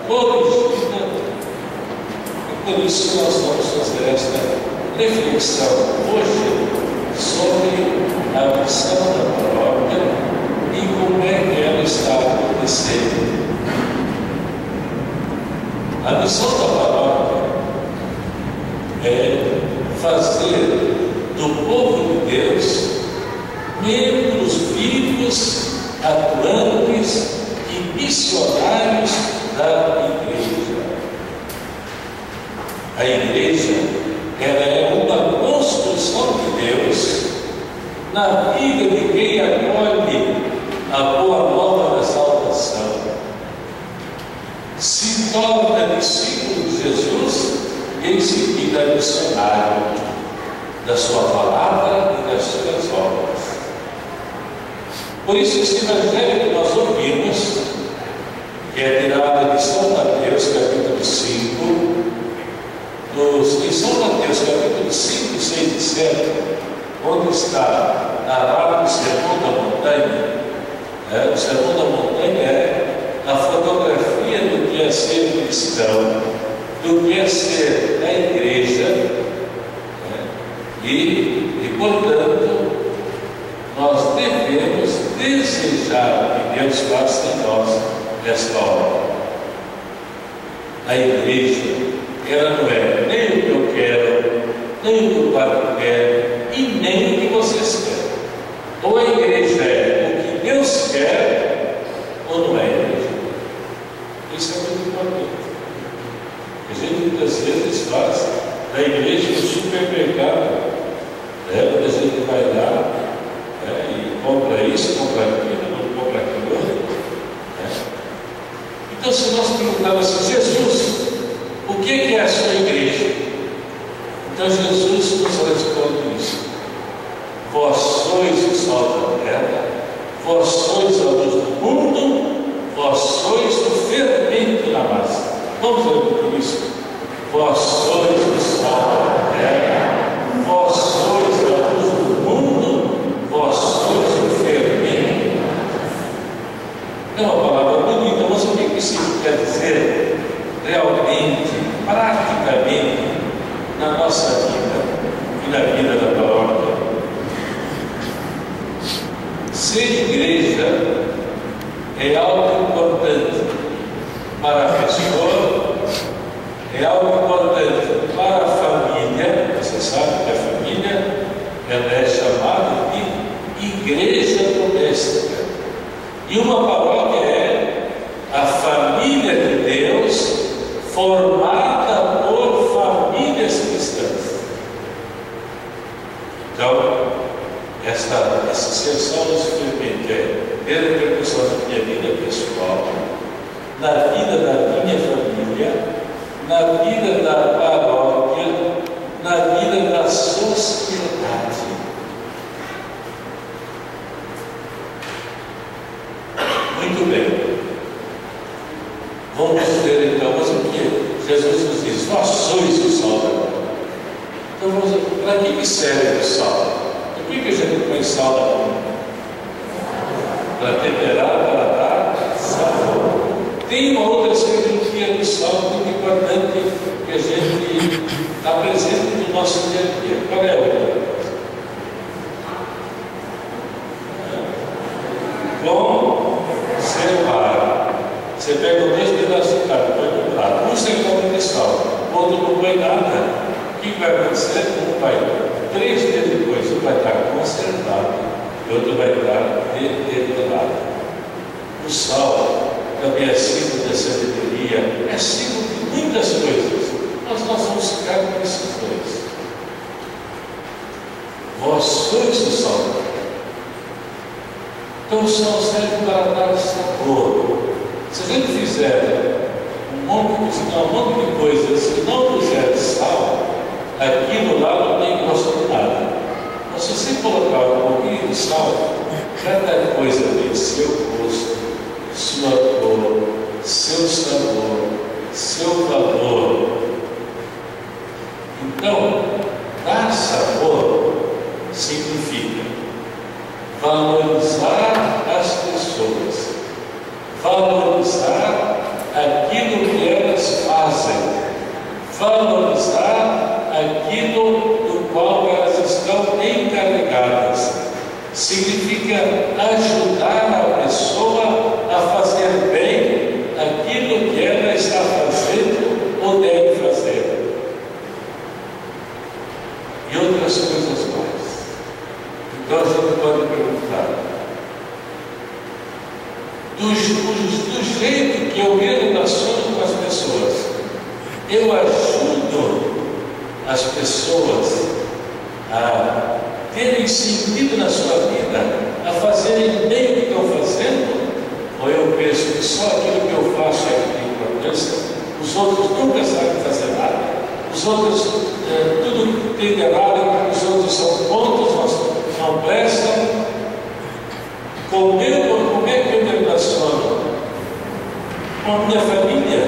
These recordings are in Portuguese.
corrigida. E por isso nós vamos fazer esta reflexão hoje sobre a missão da paróquia e como é que ela está acontecendo. A missão da paróquia é fazer do povo de Deus membros vivos, atuantes e missionários da Igreja. A Igreja, ela é uma construção de Deus na vida de quem acolhe a boa nova da salvação, se torna discípulo de Jesus e em seguida missionário da sua palavra e das suas obras. Por isso, esse evangelho que nós ouvimos, que é tirado de São Mateus, capítulo 5, em São Mateus, capítulo 5, 6 e 7, onde está narrado o Sermão da Montanha. O Sermão da Montanha é a fotografia do que é ser cristão, do que é ser a Igreja, e portanto, nós devemos desejar que Deus faça em nós esta obra. A Igreja, ela não é nem o que eu quero, nem o que o Padre quer e nem o que vocês querem. Ou a Igreja é o que Deus quer, ou não é a Igreja. Isso é muito importante. A gente muitas vezes faz da Igreja um supermercado, onde a gente vai lá e compra isso, compra aquilo, não compra aquilo outro. Então, se nós perguntarmos assim, Jesus, o que é a sua Igreja? Então Jesus nos responde isso: vós sois o sal da terra, vós sois a luz do mundo, vós sois o fermento da massa. Vamos repetir isso: vós sois o sal da terra, vós sois a luz do mundo, vós sois o fermento. É uma palavra bonita, mas o que isso quer dizer realmente, praticamente, na nossa vida e na vida da paróquia? Ser igreja é algo importante para a pessoa, é algo importante para a família. Você sabe que a família, ela é chamada de igreja doméstica. E uma paróquia é a família de Deus formada por famílias cristãs. Então, essa sessão nos permite ter repercussão na minha vida pessoal, na vida da minha família, na vida da paróquia, na vida da sociedade. Muito bem. Vamos ver então, mas o que Jesus nos diz? Vós sois o sal da terra. Então, para que serve o sal? Por que a gente põe sal na comida? Para temperar, para dar sabor. Tem uma outra serventia do sal muito importante que a gente está presente no nosso dia a dia. Qual é a outra? Conservar. Você pega dois pedaços de carne, põe no prato. Um sem come de sal, o outro não põe nada. O que vai acontecer? Um vai, 3 dias depois, um vai estar conservado e outro vai estar deteriorado. O sal também é símbolo da sabedoria, é símbolo de muitas coisas, mas nós vamos ficar com esses dois. Vós sois o sal. Então o sal serve para dar sabor. Se a gente fizer um monte de coisas, se não puser sal, aquilo lá não tem gosto de nada. Mas se você colocar um pouquinho de sal, cada coisa tem seu gosto, sua cor, seu sabor, seu valor. Então, dar sabor significa valorizar as pessoas, valorizar aquilo que valorizar aquilo do qual elas estão encarregadas. Significa ajudar a pessoa a fazer bem aquilo que ela está fazendo ou deve fazer. E outras coisas mais. Então a gente pode perguntar, do jeito que eu me relaciono com as pessoas, eu ajudo as pessoas a terem sentido na sua vida, a fazerem bem o que estão fazendo, ou eu penso que só aquilo que eu faço é que tem importância, os outros nunca sabem fazer nada, os outros, tudo tem de errado, os outros são pontos, não prestam. Como é que eu me relaciono com a minha família,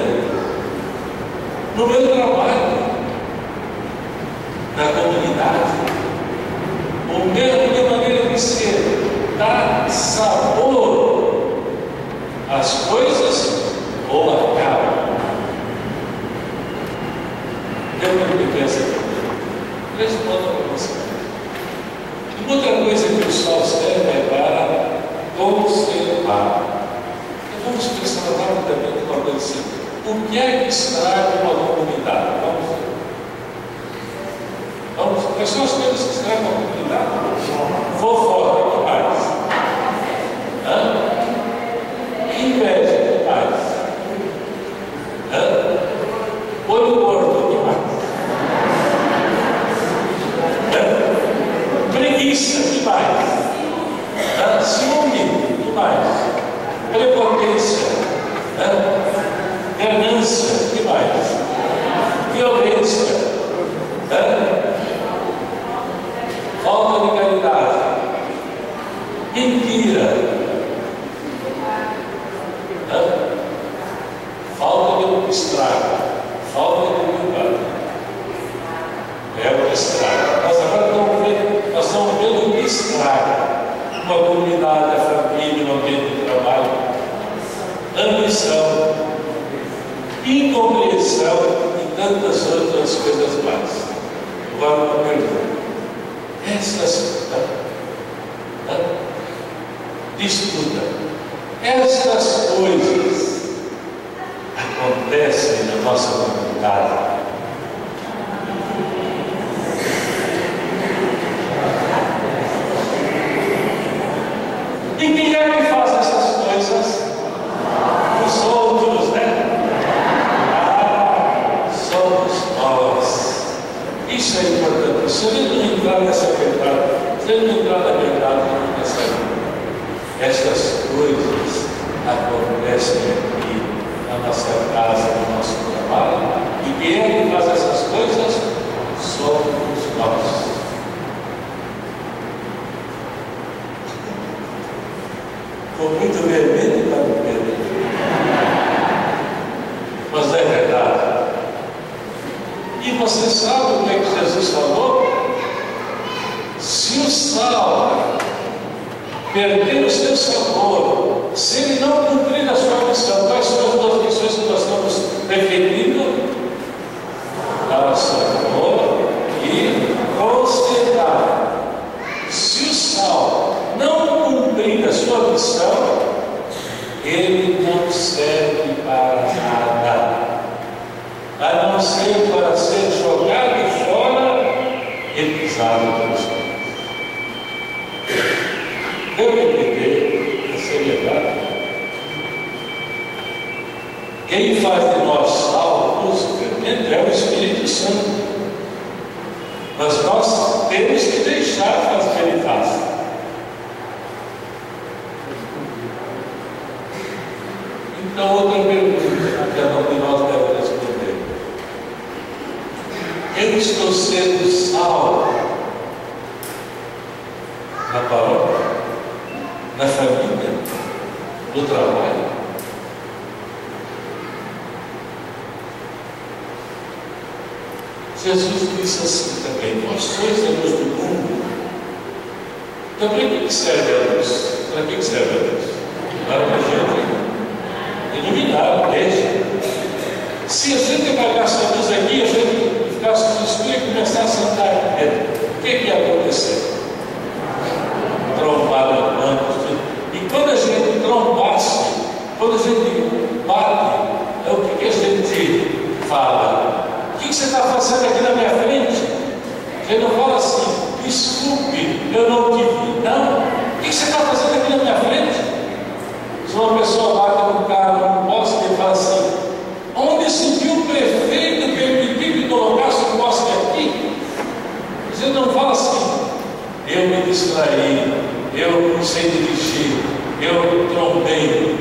no meu trabalho, na comunidade? A minha maneira de ser, dar sabor às coisas ou acaba? Eu não penso aqui. Responda para você. E outra coisa que o sol serve é para conservar. Então vamos pensar rapidamente uma coisa assim. O que é que estraga uma comunidade? Vamos, quais são as coisas que estragam a comunidade? Fofoca, o que mais? Inveja, o que mais? Olho gordo, o que mais? Preguiça, o que mais? Ciúme, o que mais? Prepotência, ganância, o que mais? Violência, falta de caridade, mentira, falta de estrago, falta de humildade. É o que estraga. Nós agora estamos vendo o que estraga uma comunidade, a família, um ambiente de trabalho: ambição, incompreensão e tantas outras coisas mais. Agora uma pergunta. Disputa. Estas coisas acontecem na nossa comunidade. E quem é que faz essas coisas? Os outros, né? Somos nós. Isso é importante. Se ele não entrar nessa verdade, se ele não entrar na verdade, não consegue. Essas coisas acontecem aqui na nossa casa, no nosso trabalho. E quem é que faz essas coisas? Somos nós. Ficou muito vermelho para o Pedro. Mas é verdade. E você sabe o que é que Jesus falou? Se o sal perder o seu sabor, se ele não cumprir a sua missão, quais são as duas missões que nós estamos referindo? Dar sabor e conservar. Se o sal não cumprir a sua missão, ele não serve para nada, a não ser para ser jogado fora e pisado pelos homens. Deu a entender a seriedade? Quem faz de nós sal, luz e fermento é o Espírito Santo. Mas nós temos que deixar fazer o que ele faz. Então, outra pergunta que cada um de nós deve responder: eu estou sendo sal na paróquia, na família, no trabalho? Jesus disse assim também: vós sois a luz do mundo. Então, para que serve a luz? Para que serve a luz? Para a gente iluminar a igreja. Se a gente apagasse a luz aqui, a gente ficasse no escuro e começasse a andar aqui dentro, o que ia acontecer? Trombada no banco, tudo. E quando a gente trombasse, quando a gente bate, o que a gente fala? O que você está fazendo aqui na minha frente? A gente não fala assim, desculpe, eu não te vi. Não. O que você está fazendo aqui na minha frente? Se uma pessoa bate no carro, no poste, ele fala assim, onde se viu o prefeito permitir que colocasse o poste aqui? A gente não fala assim, eu me distraí, eu não sei dirigir, eu trombei.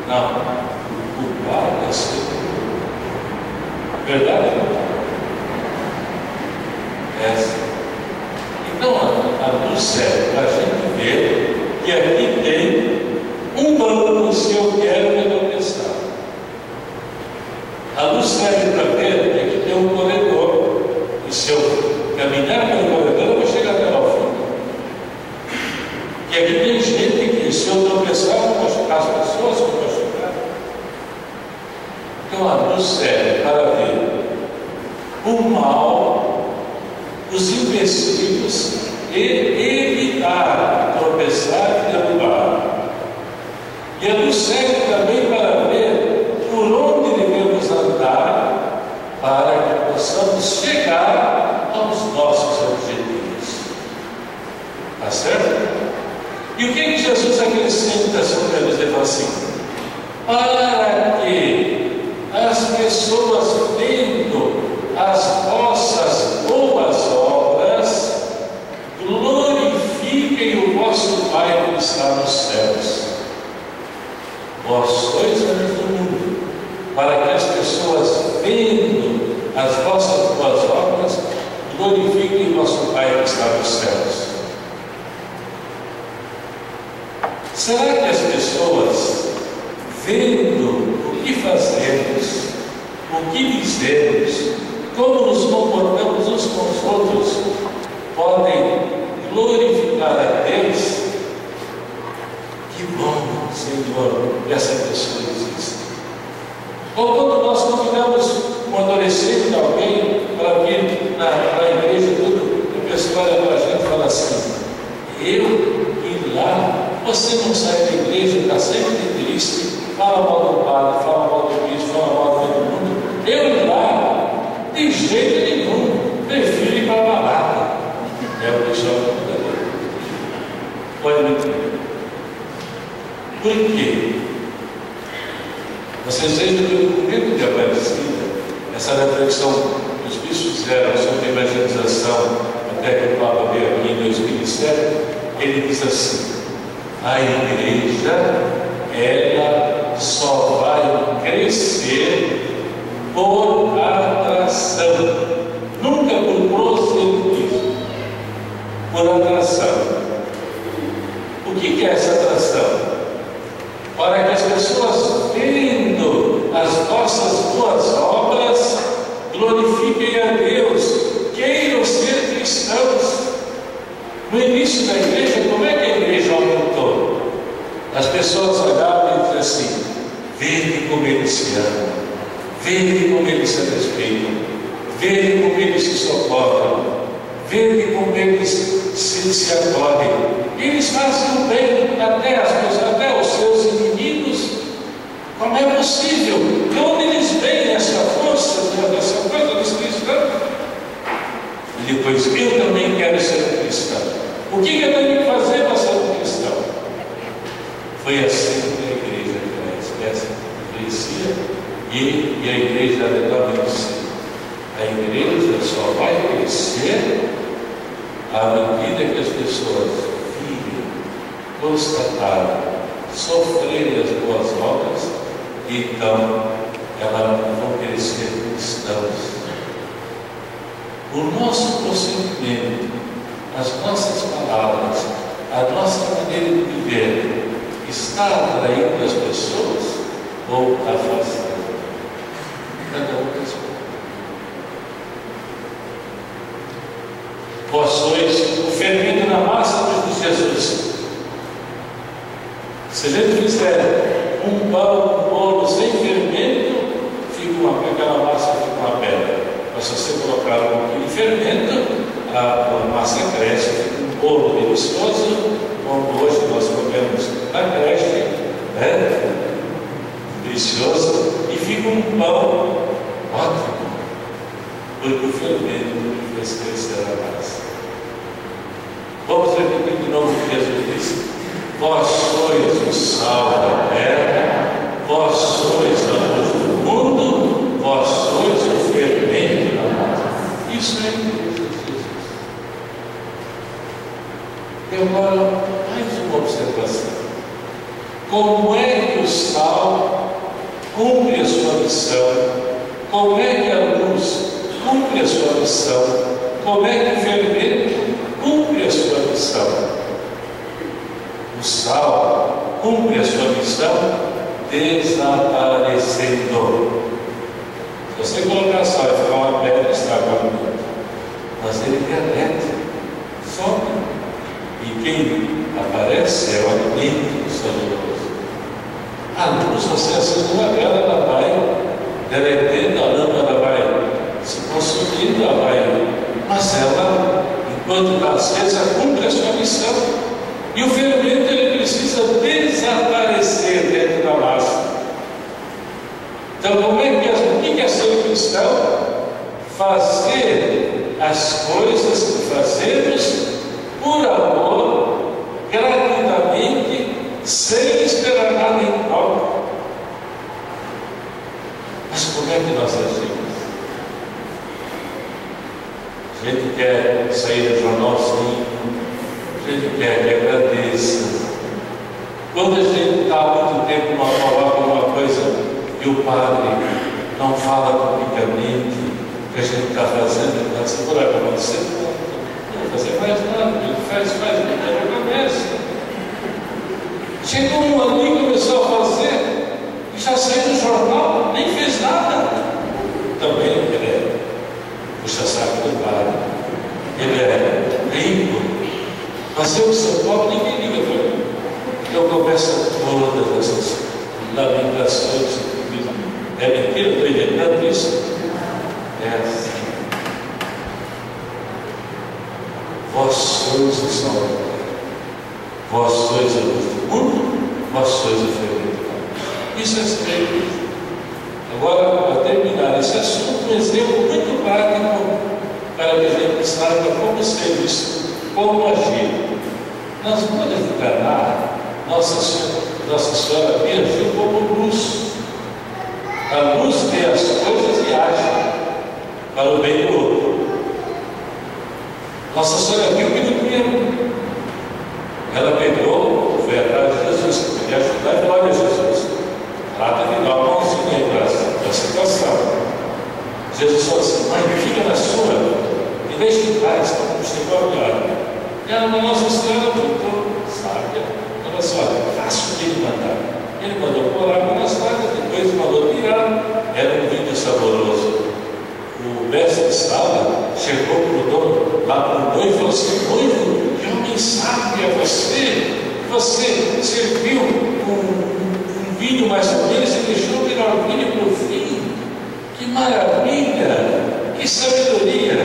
Não. O culpado é seu. Verdade? Essa. Então, a luz serve para a gente ver que aqui tem um banco se eu quero me tropeçar. A luz serve para ver que aqui tem um corredor. E se eu caminhar pelo corredor, eu vou chegar até lá ao fim. E aqui tem gente que, se eu tropeçar, eu vou machucar as pessoas, eu vou machucar. Então, a luz serve para ver o mal, os empecilhos e evitar tropeçar e derrubar. E a luz serve também para ver por onde devemos andar para que possamos chegar aos nossos objetivos. Está certo? E o que Jesus acrescenta sobre a luz? Ele fala assim, para que as pessoas vendo as vossas boas obras glorifiquem o vosso Pai que está nos céus. Vós sois a luz do mundo, para que as pessoas vendo as vossas boas obras glorifiquem o vosso Pai que está nos céus. Será que as pessoas, vendo o que fazemos, o que dizemos, como nos comportamos uns com os outros, podem glorificar a Deus? Que bom, Senhor, que essa pessoa existe. Ou quando nós convidamos um adolescente, alguém, para vir na igreja, tudo, a pessoa olha para a gente e fala assim, eu ir lá, você não sai da igreja, está sempre triste, fala mal do padre, fala mal do bispo, fala mal de todo mundo. Eu ir lá, de jeito nenhum, prefiro ir para a balada. É o que chama de verdadeiro. Pode me entender. Por quê? Vocês vejam que no momento de Aparecida, essa reflexão que os bispos fizeram sobre a evangelização, até que o Papa veio aqui em 2007, ele diz assim, a igreja, ela só vai crescer por atração, nunca por proselitismo, por atração. O que é essa atração? Para que as pessoas, vendo as nossas boas obras, glorifiquem a Deus, queiram ser cristãos. No início da igreja, como é que a igreja aumentou? As pessoas olhavam e diziam assim, vede como eles se amam, vede como eles se respeitam, vede como eles se socorrem, vede como eles se acolhem. Eles fazem o bem até as pessoas, até os seus inimigos. Como é possível? De onde eles veem essa força, essa coisa dos cristãos? E depois, eu também quero ser cristão. O que eu tenho que fazer para ser um cristão? Foi assim que a igreja crescia e a igreja legalmente. A igreja só vai crescer à medida que as pessoas virem, constatarem, sofrerem as boas obras, então elas vão crescer cristãos. O nosso procedimento, as nossas palavras, a nossa maneira de viver, está atraindo as pessoas ou afastando? Cada um responde. Vós sois o fermento na massa de Jesus. Se a gente fizer um pão, um bolo sem fermento, fica aquela massa fica uma pedra. Mas se você colocar um pouquinho de fermento, a massa cresce, fica um bolo delicioso, como hoje nós comemos na creche, né? Delicioso, e fica um pão ótimo, porque o fermento fez crescer a massa. Vamos repetir de novo o que Jesus disse: vós sois o sal da terra, vós sois a luz do mundo, vós sois o fermento da massa. Isso é a igreja de Jesus. E agora, mais uma observação. Como é que o sal cumpre a sua missão? Como é que a luz cumpre a sua missão? Como é que o fermento cumpre a sua missão? O sal cumpre a sua missão desaparecendo. Se você colocar sal e ficar uma pedra, está acabando. Mas ele derrete, some. E quem aparece é o alimento saboroso. A luz, você acende uma vela, ela vai derretendo, a lâmpada vai se consumindo, ela vai. Mas ela, enquanto está acesa, cumpre a sua missão. E o fermento, ele precisa desaparecer dentro da massa. Então, como é que é ser cristão? Fazer as coisas que fazemos por amor, gratuitamente, sem esperar nada em troca. Mas como é que nós agimos? A gente quer sair do jornalzinho, a gente quer que agradeça. Quando a gente está há muito tempo numa palavra, alguma coisa, e o padre não fala publicamente o que a gente está fazendo, está segurando para você, não vai fazer mais nada, ele faz, ele começa. Chegou um amigo e começou a fazer, e já saiu do jornal, nem fez nada. Também ele é puxa-saco do padre, ele é rico, mas eu sou pobre, ninguém liga para mim. Eu começo todas essas lamentações. É mentira, estou inventando isso? É assim. Vós sois o sal da terra, vós sois a luz do mundo, vós sois o fermento. Isso é ser. Agora, para terminar esse assunto, um exemplo muito prático para que a gente saiba como ser isso, como agir. Nós podemos enganar Nossa Senhora agiu como luz. A luz vê as coisas e age para o bem do outro. Nossa Senhora viu que não tinha. Ela pegou, foi atrás de Jesus, que podia ajudar e falou: olha, Jesus, trata de dar uma mãozinha aí para a situação. Jesus falou assim: mãe, fica na sua, me deixa em paz, como você vai olhar. E a Nossa Senhora voltou, sábia. Olha só, faça o que ele mandar. Ele mandou pôr água nas vagas, depois mandou tirar. Era um vinho saboroso. O mestre de sala chegou para o dono, lá para o noivo, e falou assim: noivo, que homem sábio é você? Você serviu um vinho mais ou menos e deixou o melhor vinho para o fim. Que maravilha! Que sabedoria!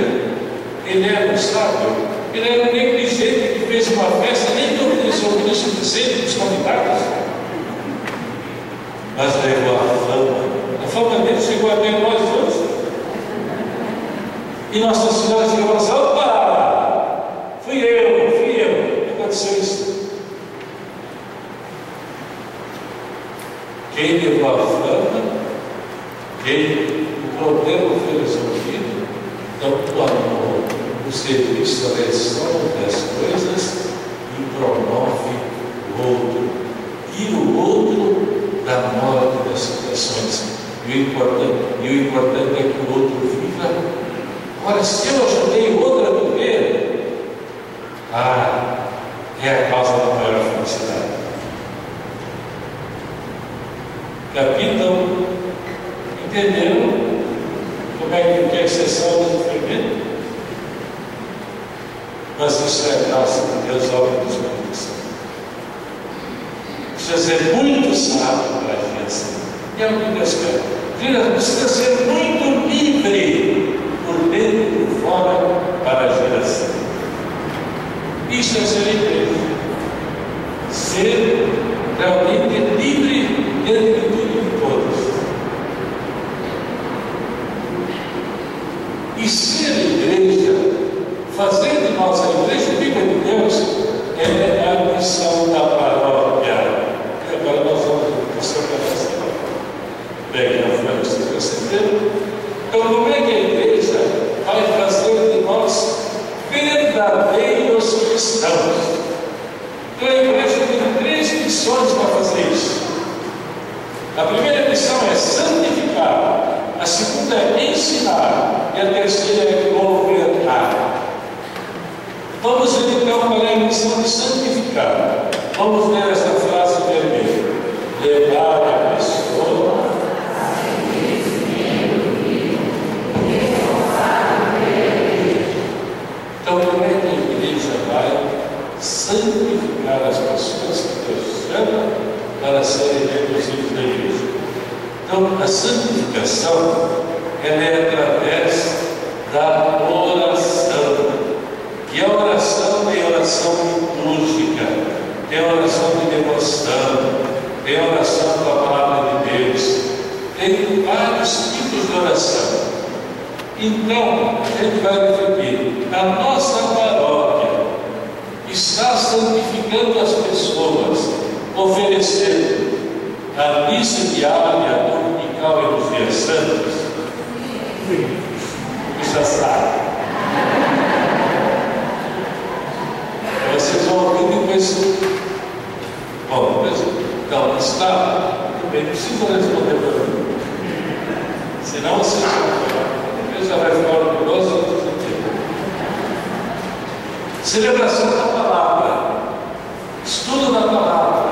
Ele era um sábio. Ele era um negligente que fez uma festa, nem organizou o suficiente para os convidados. Mas levou a fama dele chegou até nós hoje. E Nossa Senhora chegou e falou assim: opa! Fui eu, aconteceu isso. Quem levou a fama, o problema foi resolvido, então o amor, o serviço, a reação das coisas e promove o outro. Tira o outro da morte das situações. E o importante é que o outro viva. Ora, se eu ajudei o outro a viver, é a causa da maior felicidade. Capitão, entenderam como é que ser salvo do fermento? Mas isso é a graça de Deus, obra dos Espíritos. Precisa ser muito sábio para agir assim. E é o que Deus quer. Precisa ser muito livre, por dentro e por fora, para agir assim. Isso é ser igreja. Ser realmente livre dentro de tudo e de todos. E ser igreja, fazer de nós a igreja viva de Deus, é a missão da paróquia. E agora nós vamos passar para essa bem, não foi isso que você entendeu? Então, como é que a igreja vai fazer de nós verdadeiros cristãos? Então, a igreja tem 3 missões para fazer isso. A primeira missão é santificar, a segunda é ensinar e a terceira é governar. Vamos ver então qual é a missão de santificar. Vamos ler essa frase vermelha: levar a pessoa. Então, como é que a igreja vai santificar as pessoas que Deus chama para serem membros da igreja? Então, a santificação ela é através da oração. E a oração tem oração litúrgica, tem oração de devoção, tem oração com a palavra de Deus, tem vários tipos de oração. Então, a gente vai repetir: a nossa paróquia está santificando as pessoas, oferecendo a missa diária, dominical e nos dias santos. Já sabe. Vocês vão ouvir depois. Bom, então, está. Bem, não precisa responder para mim. Senão vocês já vai ficar orgulhoso do tempo. Celebração da palavra, estudo da palavra,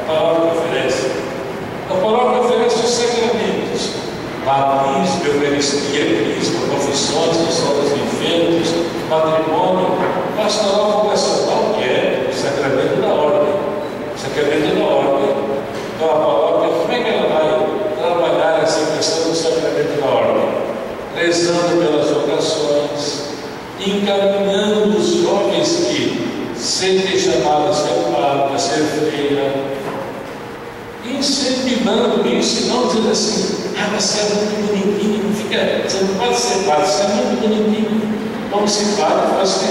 a palavra que oferece. A palavra oferece os sacramentos: batismo, eucaristia, crisma, confissões, missão dos enfermos, matrimônio, pastoral vocacional, que é o sacramento da ordem. O sacramento da ordem. Então a palavra, como é que ela vai trabalhar essa questão do sacramento da ordem? Rezando pelas vocações, encaminhando os jovens que sentem chamados a ser padre, a ser freira, incentivando isso, e não dizendo assim: você é muito bonitinho, não fica, você não pode ser padre, você é muito bonitinho, vamos ser padre, você,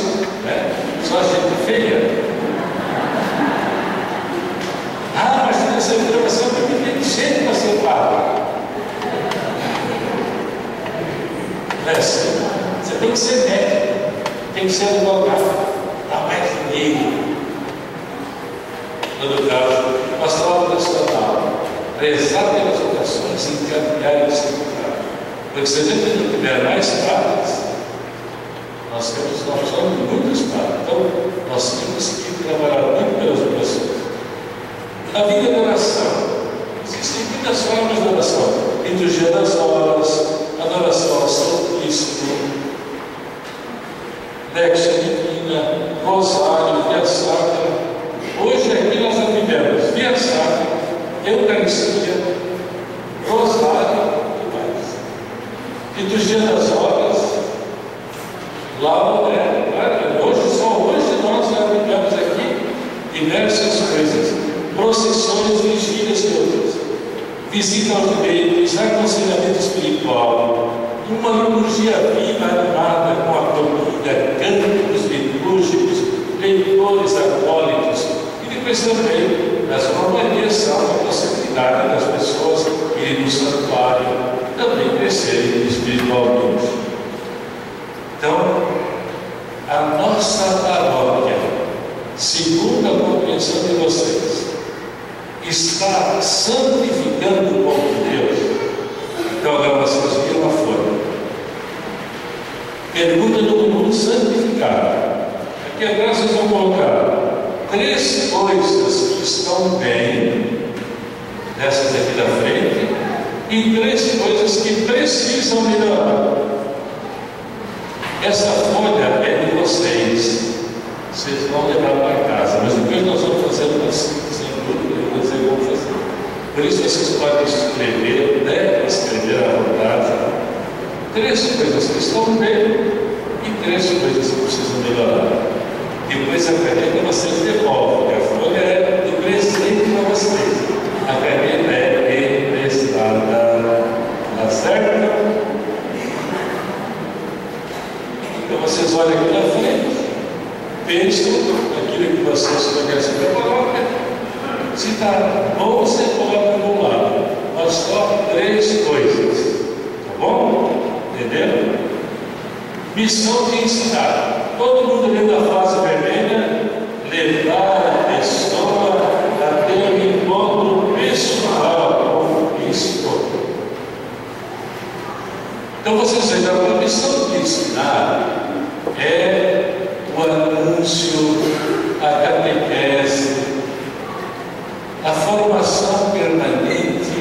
né? Só a gente feia. Mas você é muito inteligente para ser padre. Você tem que ser médico, tem que ser advogado, dá mais dinheiro. No caso, pastoral nacional, rezar pelas vocações, encaminhar e santificar. Porque se a gente não tiver mais padres, nós somos muitos padres, então nós temos que trabalhar muito pelas vocações. A vida de oração, existem muitas formas de oração: liturgia das horas, adoração ao Santo Cristo, Lexia Divina, Rosário, Via Sacra. Hoje aqui nós já tivemos Via Sacra, Eucaristia, Rosário e mais. Liturgia das horas, lauda, hoje nós já tivemos aqui diversas coisas: procissões, vigílias e outras, visita aos leitos, aconselhamento espiritual, uma liturgia viva, animada, com a comida, cânticos litúrgicos, leitores acólitos, e depois também as romanias são a possibilidade das pessoas irem no santuário, também crescerem espiritualmente. Então, a nossa paróquia, segundo a compreensão de vocês, está santificando o povo de Deus. Então agora vocês viram a folha. Pergunta do mundo santificado. Aqui atrás vocês vão colocar 3 coisas que estão bem, dessas aqui da frente, e 3 coisas que precisam melhorar. Essa folha é de vocês. Vocês vão levar para casa, mas depois nós vamos fazer uma síntese em grupo e vocês vão fazer. Por isso vocês podem escrever, devem escrever à vontade 3 coisas que estão bem e 3 coisas que precisam melhorar. Depois a caneta vocês devolvem. A folha é de presente para vocês. A caneta é emprestada. Tá certo? Então vocês olham aqui na frente, pensam naquilo que vocês conhecem da paróquia. Se está bom, você coloca do lado. Mas só 3 coisas. Tá bom? Entendeu? Missão de ensinar. Todo mundo lendo a frase vermelha, levar a pessoa a ter um encontro pessoal com Cristo. Então vocês veem, a missão de ensinar é o anúncio, a catequese, a formação permanente.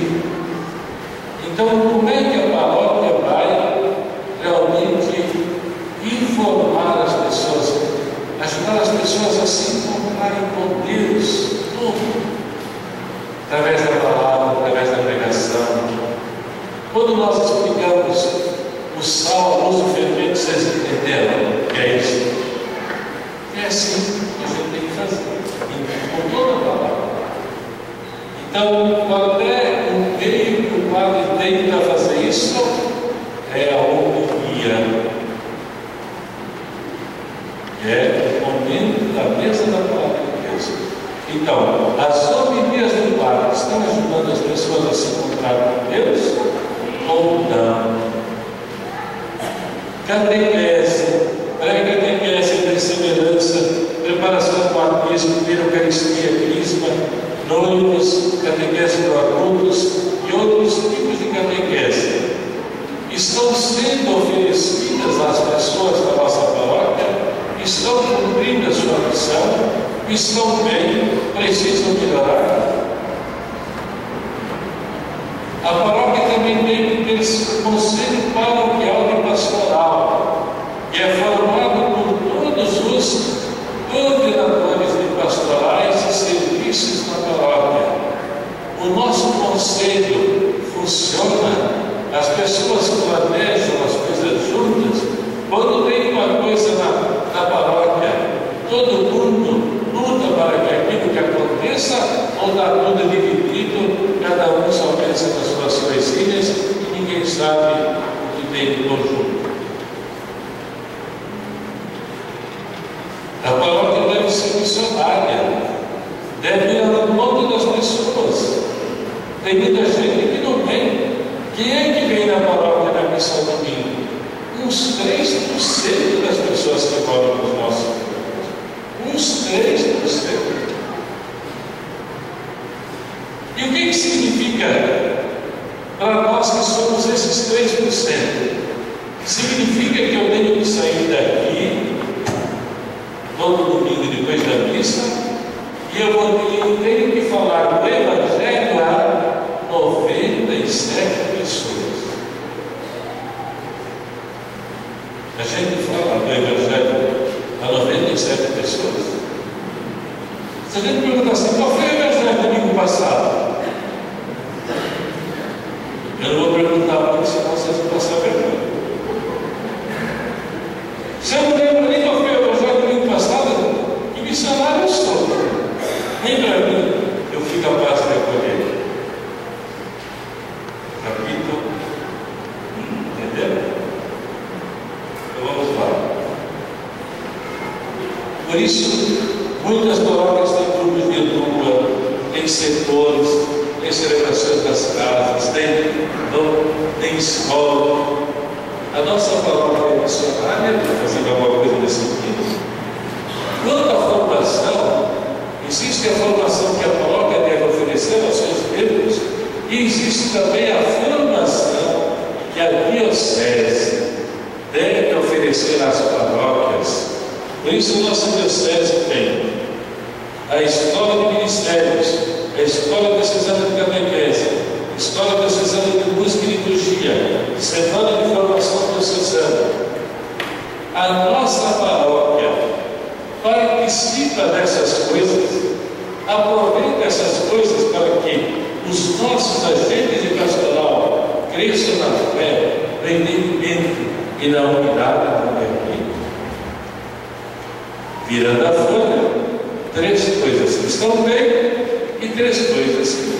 Então, como é que a paróquia vai realmente informar as pessoas, ajudar as pessoas a se encontrarem com Deus? Tudo. Através da palavra, através da pregação. Quando nós explicamos o sal, a luz, o fermento, vocês entenderam que é isso? É assim que a gente tem que fazer, com toda a palavra. Então, qual é o meio que o padre tem para fazer isso? É a homilia. É o momento da mesa da palavra de Deus. Então, as homilias do padre estão ajudando as pessoas a se encontrar com Deus ou não? Catequese, pré-catequese, perseverança, preparação para o batismo, primeira Eucaristia, Crisma, noivos, catequese para adultos e outros tipos de catequese estão sendo oferecidas às pessoas da nossa paróquia, estão cumprindo a sua missão, estão bem, precisam melhorar. A paróquia também tem que ter esse conselho paroquial de pastoral, que é formado por todos os coordenadores de pastorais e serviços na paróquia. O nosso conselho funciona, as pessoas planejam as coisas juntas. Quando tem uma coisa na paróquia, todo mundo luta para que aquilo que aconteça, ou está tudo dividido, cada um só pensa nas suas coisinhas e ninguém sabe o que tem de conjunto. A paróquia deve ser missionária, deve ir ao encontro das pessoas. Tem muita gente que não vem. Quem é que vem na paróquia na missa domingo? Uns 3% das pessoas que moram nos nossos cultos. Uns 3%. E o que significa para nós que somos esses 3%? Significa que eu tenho que sair daqui todo domingo depois da missa e eu tenho que falar do Evangelho a 97 pessoas. A gente fala do Evangelho a 97 pessoas. Se a gente perguntar assim, qual foi o Evangelho domingo passado? Eu não vou perguntar porque senão vocês vão passar vergonha. Se eu não lembro nem qual foi o Evangelho domingo passado, que missionário eu sou? Nem para mim eu fui capaz de recolher. Capítulo. Entendeu? Então vamos lá. Por isso, muitas paróquias têm grupos de dupla, tem setores, tem celebrações das casas, tem escola. A nossa paróquia é missionária, para fazer alguma coisa nesse sentido. Quanto à formação, existe a formação que a paróquia deve oferecer aos seus membros e existe também a formação que a diocese deve oferecer às paróquias. Por isso, a nossa diocese tem a escola de ministérios, a escola diocesana de catequese, a escola diocesana de música e liturgia, semana de formação diocesana. A nossa paróquia participa dessas coisas, aproveita essas coisas para que os nossos agentes de pastoral cresçam na fé, no entendimento e na unidade do reino. Virando a folha, 3 coisas que estão bem e 3 coisas que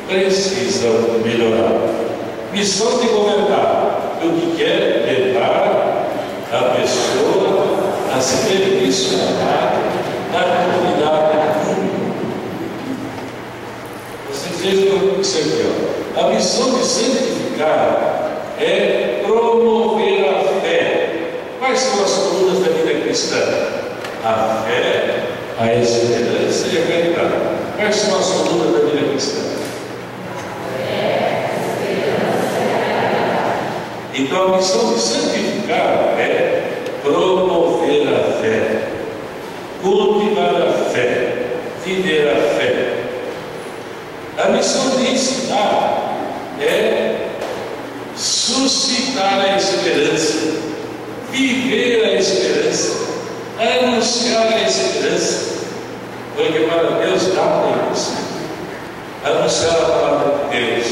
precisam melhorar. Missão de governar, o que quer levar a pessoa a se beneficiar da comunidade pública. Vocês vejam isso aqui, ó. A missão de santificar é promover a fé. Quais são as colunas da vida cristã? A fé, a esperança e a caridade. Quais são as colunas da vida cristã? Então a missão de santificar é promover a fé, cultivar a fé, viver a fé. A missão de ensinar é suscitar a esperança, viver a esperança, anunciar a esperança, porque para Deus nada é impossível. Anunciar a palavra de Deus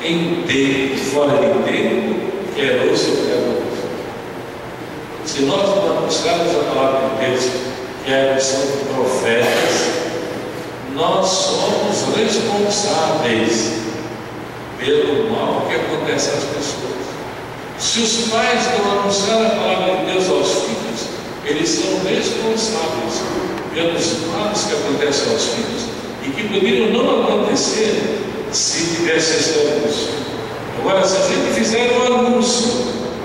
em tempo, fora de tempo, quer ouça ou quer não ouça. Se nós não anunciarmos a palavra de Deus, que é a missão de profetas, nós somos responsáveis pelo mal que acontece às pessoas. Se os pais não anunciarem a palavra de Deus aos filhos, eles são responsáveis pelos males que acontecem aos filhos e que poderiam não acontecer se tivesse estamos. Agora, se a gente fizer um anúncio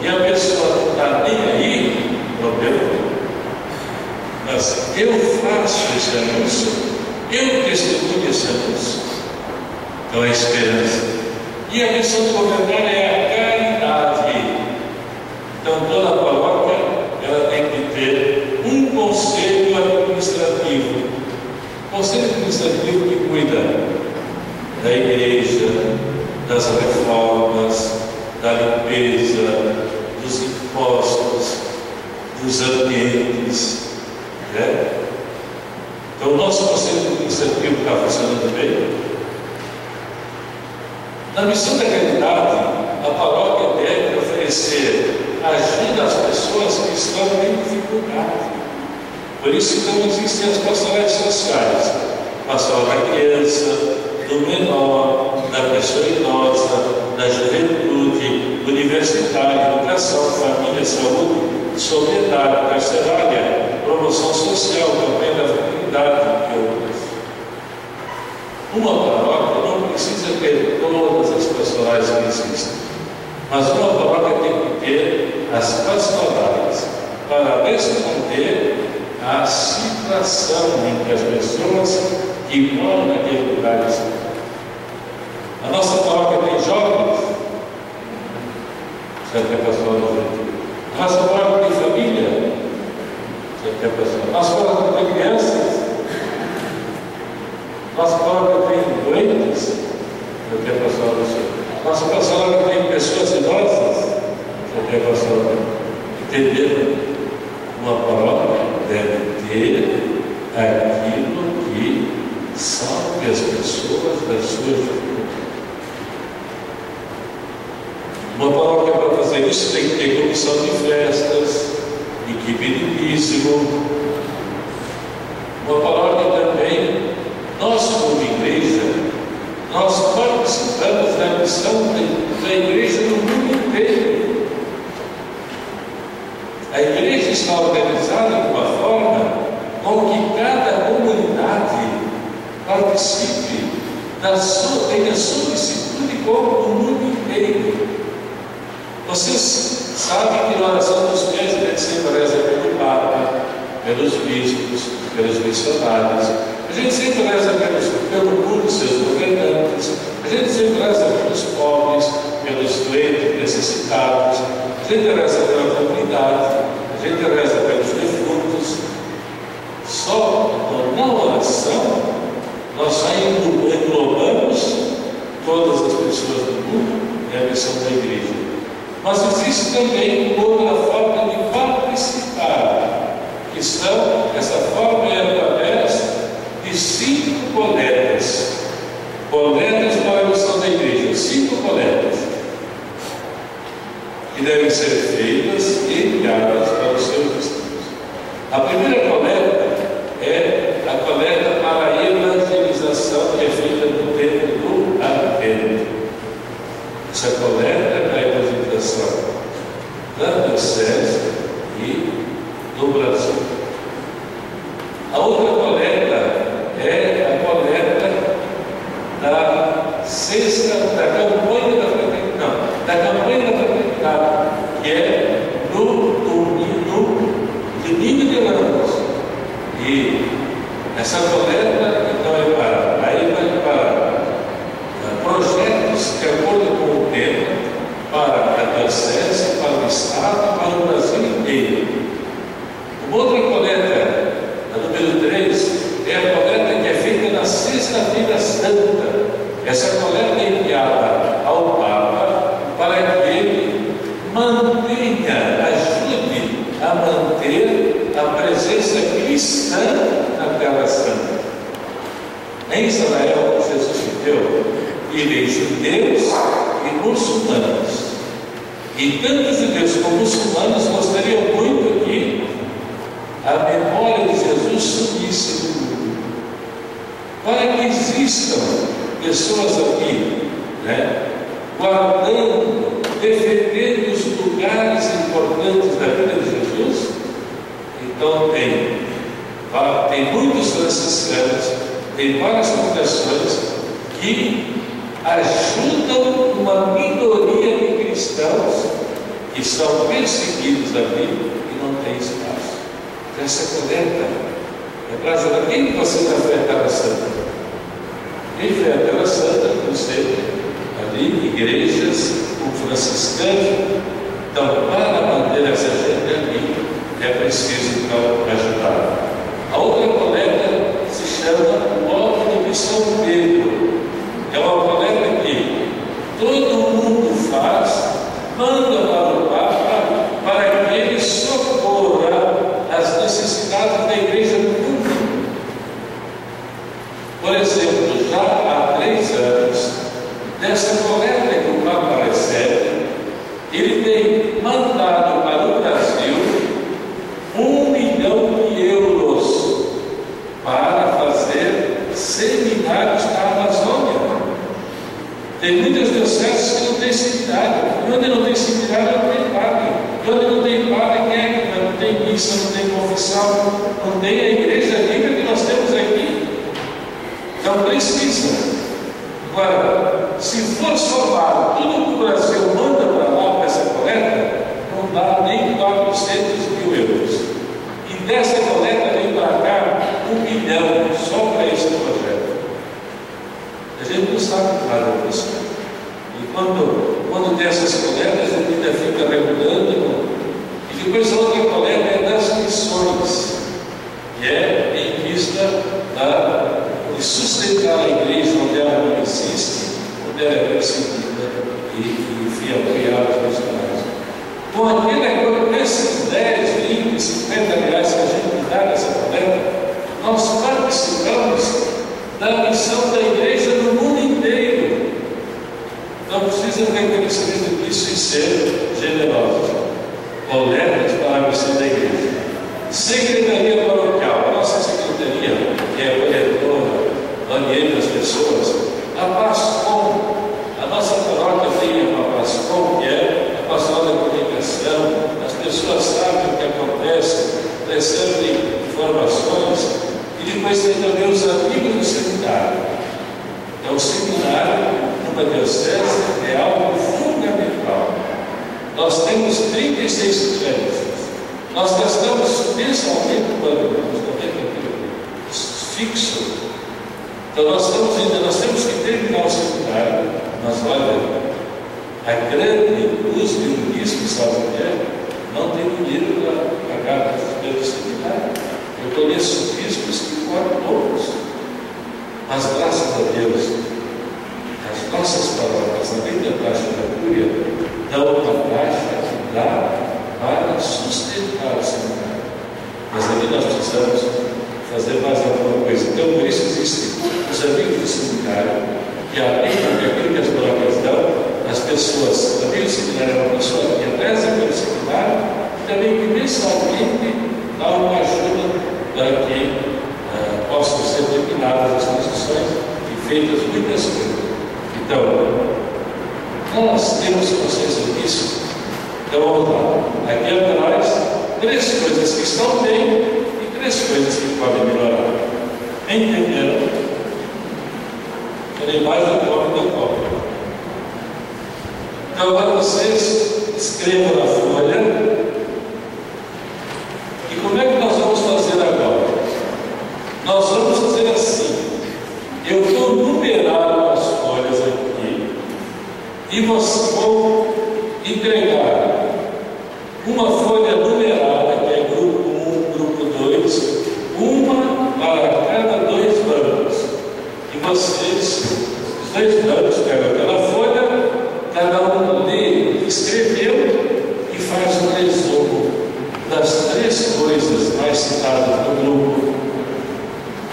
e a pessoa não está nem aí, problema não. Mas eu faço esse anúncio, eu testemunho esse anúncio. Então, a esperança. E a missão de governar é a caridade. Então, toda a paróquia ela tem que ter um conselho administrativo. Conselho administrativo que cuida da igreja, das reformas, da limpeza, dos impostos, dos ambientes. Né? Então, o nosso conselho administrativo está funcionando bem. Na missão da caridade, a paróquia deve oferecer ajuda às pessoas que estão em dificuldade. Por isso, então, existem as pastorais sociais: pastoral da criança, do menor, da pessoa idosa, da juventude, universitária, educação, família, saúde, sobriedade, carcerária, promoção social, campanha da fraternidade e outras. Uma paróquia não precisa ter todas as pastorais que existem, mas uma paróquia tem que ter as pastorais para responder à situação em que as pessoas que moram naquele lugar estão. A nossa paróquia tem jovens, certo que é pastoral da juventude. A nossa paróquia tem família, certo que é pastoral. A nossa paróquia tem crianças. Nossa paróquia tem doentes, certo que é pastoral da juventude. Nossa pastoral tem pessoas idosas, certo que é pastoral da juventude. Entenderam? Uma paróquia deve ter aquilo que salve as pessoas das suas dificuldades. Uma paróquia, para fazer isso, tem que ter comissão de festas, equipe de dízimo. Uma paróquia também, nós como igreja, nós participamos da missão da igreja no mundo inteiro. A igreja está organizada de uma forma com que cada comunidade participe tenha sua disciplina como o mundo inteiro. Vocês sabem que na oração dos pés a gente sempre reza pelo Papa, pelos bispos, pelos missionários. A gente sempre reza pelo mundo, seus governantes. A gente sempre reza pelos pobres, pelos doentes, necessitados. A gente reza pela comunidade. A gente reza pelos defuntos. Só na oração nós só englobamos todas as pessoas do mundo, é a missão da igreja. Mas existe também outra forma de participar, que essa forma é através de 5 coletas. Coletas para 5 coletas que devem ser feitas e enviadas para os seus destinos. A primeira coleta é a coleta para a evangelização, que é feita no tempo do Advento. Essa coleta é para a evangelização da diocese e do Brasil. A outra coleta é a coleta da campanha da fraternidade, que é no domingo de Ramos. E essa coleta, então, é para projetos de acordo com o tema, para a diocese, para o Estado, para o Brasil inteiro. Uma outra coleta, a número 3, é a coleta que é feita na Sexta-feira Santa. Essa coleta é enviada ao Papa para que ele ajude a manter a presença cristã na Terra Santa. Em Israel, Jesus viveu e veio judeus e muçulmanos. E tanto judeus como muçulmanos gostariam muito que a memória de Jesus sumisse do mundo. Para que existam pessoas aqui, guardando, defendendo os lugares importantes da vida de Jesus, então tem muitos franciscanos, tem várias fundações que ajudam uma minoria de cristãos que são perseguidos ali e não tem espaço. Essa coleta é para ajudar. Quem você está fé à Terra Santa? Quem fé à Terra Santa, não sei, ali, igrejas, o franciscano. Então, para manter essa gente ali, é preciso então ajudar. A outra coleta se chama o Óbito de São Pedro. É uma coleta que todo mundo faz, manda para o Papa para que ele socorra as necessidades da igreja do mundo. Por exemplo, já há 3 anos, dessa coleta que o Papa recebe, ele tem mandado para o Brasil 1 milhão de euros para fazer seminários na Amazônia. Tem muitas dioceses que não têm seminário. E onde não tem seminário, não tem padre. E onde não tem padre, quem é que não tem missa, não tem confissão, não tem a igreja livre que nós temos aqui. Então precisa. Agora, se for somar tudo que o Brasil manda para lá, para essa coleta, não dá nem 400 mil euros. E dessa coleta vem para cá 1 milhão só para esse projeto. A gente não sabe nada disso. E quando tem essas coletas, a gente ainda fica regulando. E depois a outra coleta é das missões, que é em vista de sustentar a igreja onde ela não existe, onde ela é perseguida e apoiar os missionários. Com esses 10, 20, 50 reais que a gente dá nessa coleta, nós participamos da missão da igreja no mundo inteiro. Não precisa ter conhecimento disso e ser generosos. Coletas para a missão da igreja. Secretaria paroquial. A nossa secretaria, que é orientora, orienta as pessoas. A PASCOM. A nossa paróquia tem uma PASCOM, que é a Pastoral da Comunicação. As pessoas sabem o que acontece, recebem informações. E depois tem também os amigos do seminário. Então, o seminário, numa diocese, é algo fundamental. Nós temos 36 conferências. Nós gastamos mensalmente no ano, fixo. Então, nós temos que terminar o seminário. Mas olha, a grande USP e o bispo, sabe o que é? Não tem dinheiro para pagar pelo seminário. Eu conheço bispos que foram poucos, mas graças a Deus, as nossas palavras, além da taxa da cúria, dão uma taxa que dá para sustentar o seminário. Mas ali nós precisamos fazer mais alguma coisa. Então, por isso existem os amigos do seminário, que além daquilo que as palavras dão, pessoas. Também o seminário é uma pessoa que reza pelo seminário e também que mensalmente dá uma ajuda para que possam ser terminadas as construções e feitas muitas coisas. Então, nós temos consciência disso. Então vamos lá. Aqui atrás, 3 coisas que estão bem e 3 coisas que podem melhorar. Entenderam? Falei mais da cópia da cópia. Então agora vocês escrevam na folha. E como é que nós vamos fazer agora? Nós vamos fazer assim. Eu vou numerar as folhas aqui e vocês vão entregar uma folha numerada, que é grupo 1, grupo 2, uma para cada 2 bancos. E vocês, os 2 bancos, pegam aquela folha, cada um lê, escreveu e faz um resumo das 3 coisas mais citadas no grupo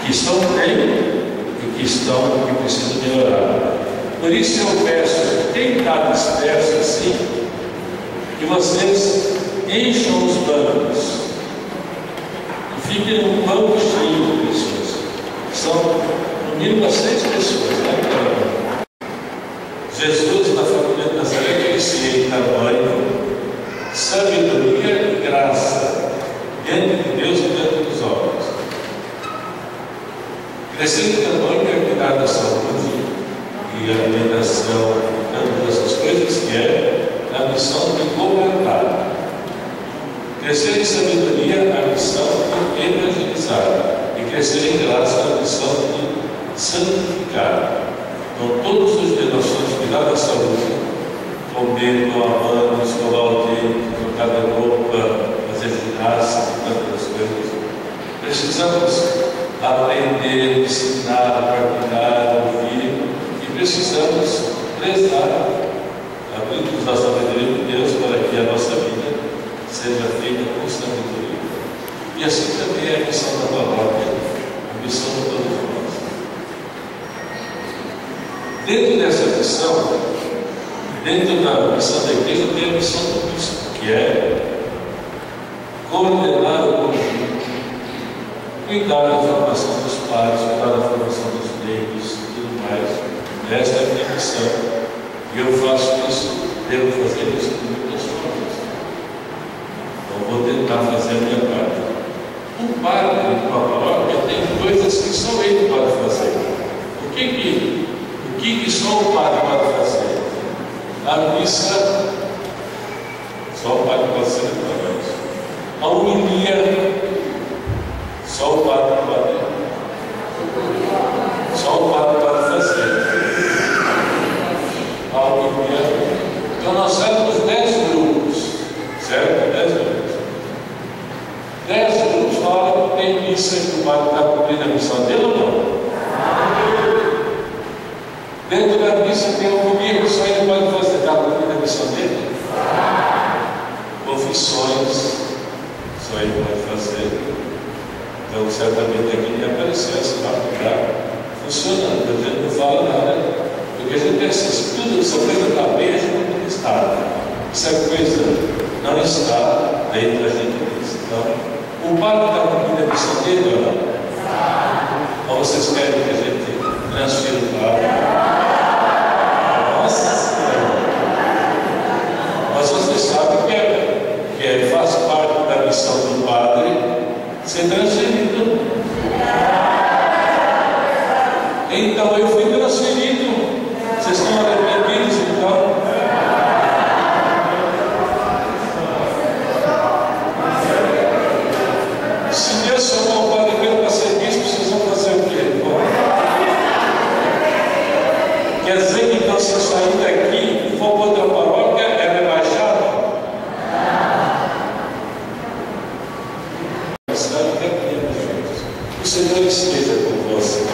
que estão bem e que precisam melhorar. Por isso eu peço, quem está disperso assim, que vocês encham os bancos e fiquem num banco cheio de pessoas. São no mínimo 6 pessoas, né? Jesus, na família de Nazaré, crescia em tamanho, sabedoria e graça diante de Deus e diante dos homens. Crescer em tamanho é cuidar da saúde e alimentação, tantas essas coisas que é a missão de governar. Crescer em sabedoria, a missão de evangelizar. E crescer em graça, a missão de santificar. Então, todos os dias nós temos que cuidar da saúde, comer, tomar banho, escovar o dente, trocar de roupa, fazer ginástica, tantas coisas. Precisamos aprender, ensinar, partilhar, ouvir, e precisamos prezar, abrir a sabedoria de Deus para que a nossa vida seja feita com sabedoria. E assim também é a missão da paróquia, a missão de todos nós. Dentro dessa missão, dentro da missão da igreja, tem a missão do bispo, que é coordenar o conjunto, cuidar da formação dos padres, cuidar da formação dos leigos e tudo mais. Esta é a minha missão. E eu faço isso, devo fazer isso de muitas formas. Então vou tentar fazer a minha parte. Um padre de uma paróquia tem coisas que só ele pode fazer. O que só o padre pode fazer? A missa, só o padre pode ser através. A homilia, só o padre pode. Só o padre pode fazer. A homilia. Então nós temos 10 grupos, certo? 10 grupos. 10 grupos falam que tem missa que o padre está cumprindo a missão dele ou não? Dentro da missa tem um comigo que só ele pode fazer, está cumprindo a missão dele? Confissões, só ele pode fazer. Então, certamente aqui tem aparecer essa faculdade funcionando. A gente não fala nada, porque a gente pensa que tudo, essa coisa está bem, a gente não está. Essa coisa não está dentro da gente. Então, o padre está cumprindo a missão dele ou não? Ou vocês querem que a gente transfira o padre? Nossa Senhora! Mas vocês sabem que faz parte da missão do padre ser transferido. Então eu fui transferido. Vocês estão arrependidos então? Se Deus chamou o padre para ser bispo, vocês vão fazer o quê? Quer dizer que então se eu sair daqui e for para outra paróquia, é rebaixado? O Senhor esteja com você.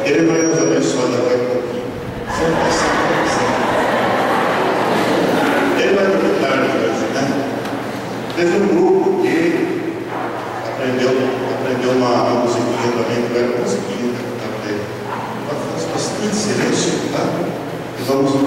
Ele vai nos abençoar daqui a pouquinho. Ele vai cuidar de hoje, né? Teve um grupo que aprendeu uma musiquinha também, que era musiquinha também. Mas faz bastante silêncio, tá? Vamos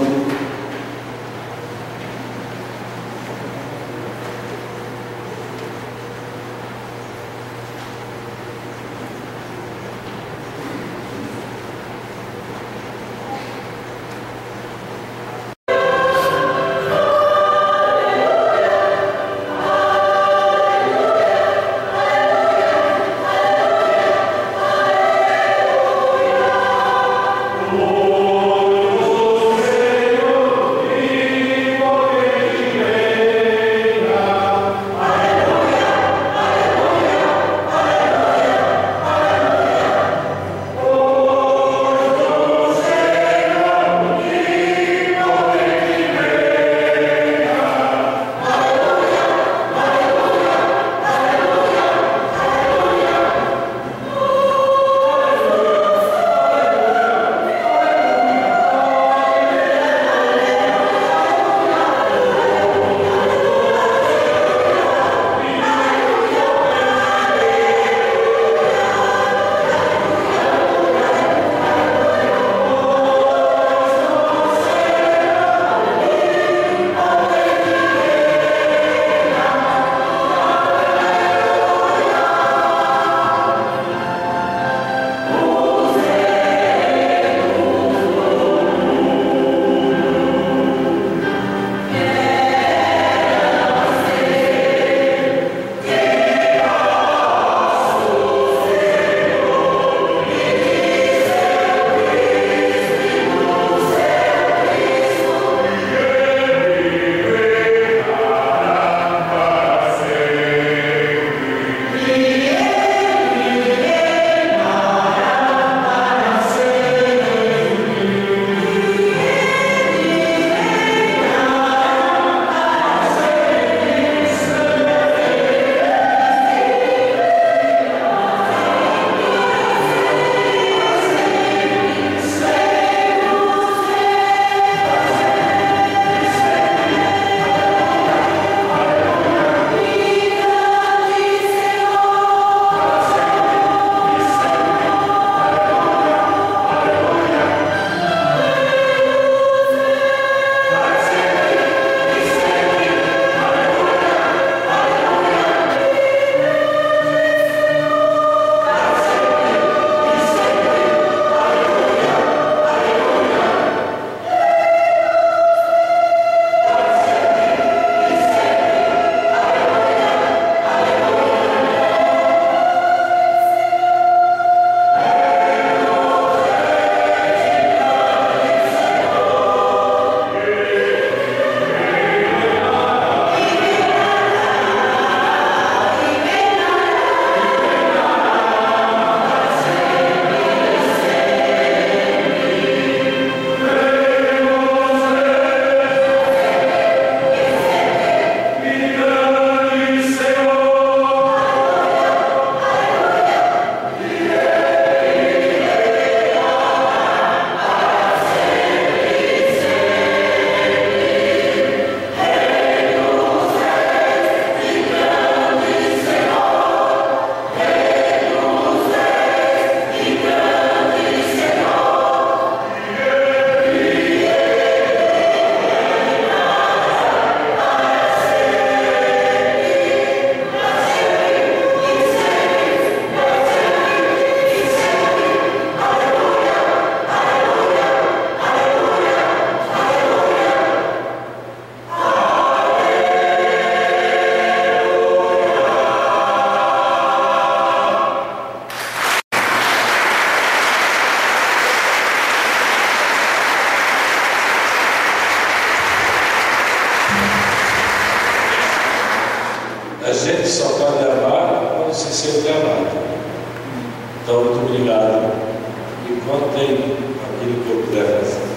A gente só pode amar quando se sente amado. Então, muito obrigado. E contem aquilo que eu puder fazer.